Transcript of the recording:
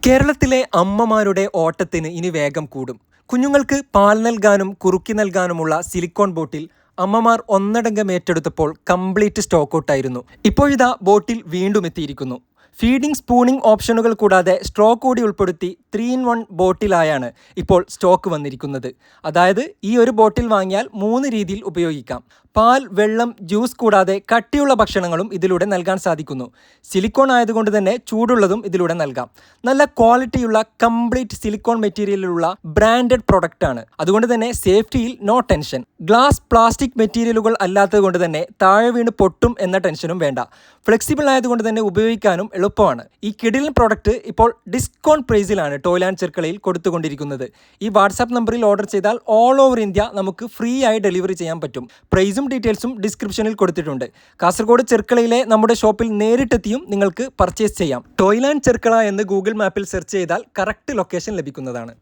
കേരളത്തിലെ അമ്മമാരുടെ ഓട്ടത്തിന് ഇനി വേഗം കൂടും. കുഞ്ഞുങ്ങൾക്ക് പാൽ നൽകാനും കുറുക്കി നൽകാനുമുള്ള സിലിക്കോൺ ബോട്ടിൽ അമ്മമാർ ഒന്നടങ്കം ഏറ്റെടുത്തപ്പോൾ കംപ്ലീറ്റ് സ്റ്റോക്ക് ഔട്ടായിരുന്നു. ഇപ്പോഴിതാ ബോട്ടിൽ വീണ്ടും എത്തിയിരിക്കുന്നു. ഫീഡിംഗ് സ്പൂണിംഗ് ഓപ്ഷനുകൾ കൂടാതെ സ്ട്രോ കൂടി ഉൾപ്പെടുത്തി 3-in-1 ബോട്ടിലായാണ് ഇപ്പോൾ സ്റ്റോക്ക് വന്നിരിക്കുന്നത്. അതായത് ഈ ഒരു ബോട്ടിൽ വാങ്ങിയാൽ 3 രീതിയിൽ ഉപയോഗിക്കാം. പാൽ, വെള്ളം, ജ്യൂസ് കൂടാതെ കട്ടിയുള്ള ഭക്ഷണങ്ങളും ഇതിലൂടെ നൽകാൻ സാധിക്കുന്നു. സിലിക്കോൺ ആയതുകൊണ്ട് തന്നെ ചൂടുള്ളതും ഇതിലൂടെ നൽകാം. നല്ല ക്വാളിറ്റിയുള്ള കംപ്ലീറ്റ് സിലിക്കോൺ മെറ്റീരിയലിലുള്ള ബ്രാൻഡഡ് പ്രൊഡക്റ്റ് ആണ്. അതുകൊണ്ട് തന്നെ സേഫ്റ്റിയിൽ നോ ടെൻഷൻ. ഗ്ലാസ്, പ്ലാസ്റ്റിക് മെറ്റീരിയലുകൾ അല്ലാത്തത് കൊണ്ട് തന്നെ താഴെ വീണ് പൊട്ടും എന്ന ടെൻഷനും വേണ്ട. ഫ്ലെക്സിബിൾ ആയതുകൊണ്ട് തന്നെ ഉപയോഗിക്കാനും എളുപ്പമാണ്. ഈ കിടിലൻ പ്രോഡക്റ്റ് ഇപ്പോൾ ഡിസ്കൗണ്ട് പ്രൈസിലാണ് ടോയ്സ് ആൻഡ് ചെർക്കളയിൽ കൊടുത്തുകൊണ്ടിരിക്കുന്നത്. ഈ വാട്സാപ്പ് നമ്പറിൽ ഓർഡർ ചെയ്താൽ ഓൾ ഓവർ ഇന്ത്യ നമുക്ക് ഫ്രീ ആയി ഡെലിവറി ചെയ്യാൻ പറ്റും. പ്രൈസും ഡീറ്റെയിൽസും ഡിസ്ക്രിപ്ഷനിൽ കൊടുത്തിട്ടുണ്ട്. കാസർഗോഡ് ചെർക്കളയിലെ നമ്മുടെ ഷോപ്പിൽ നേരിട്ടെത്തിയും നിങ്ങൾക്ക് പർച്ചേസ് ചെയ്യാം. ടോയ്സ് ആൻഡ് ചെർക്കള എന്ന് ഗൂഗിൾ മാപ്പിൽ സെർച്ച് ചെയ്താൽ കറക്റ്റ് ലൊക്കേഷൻ ലഭിക്കുന്നതാണ്.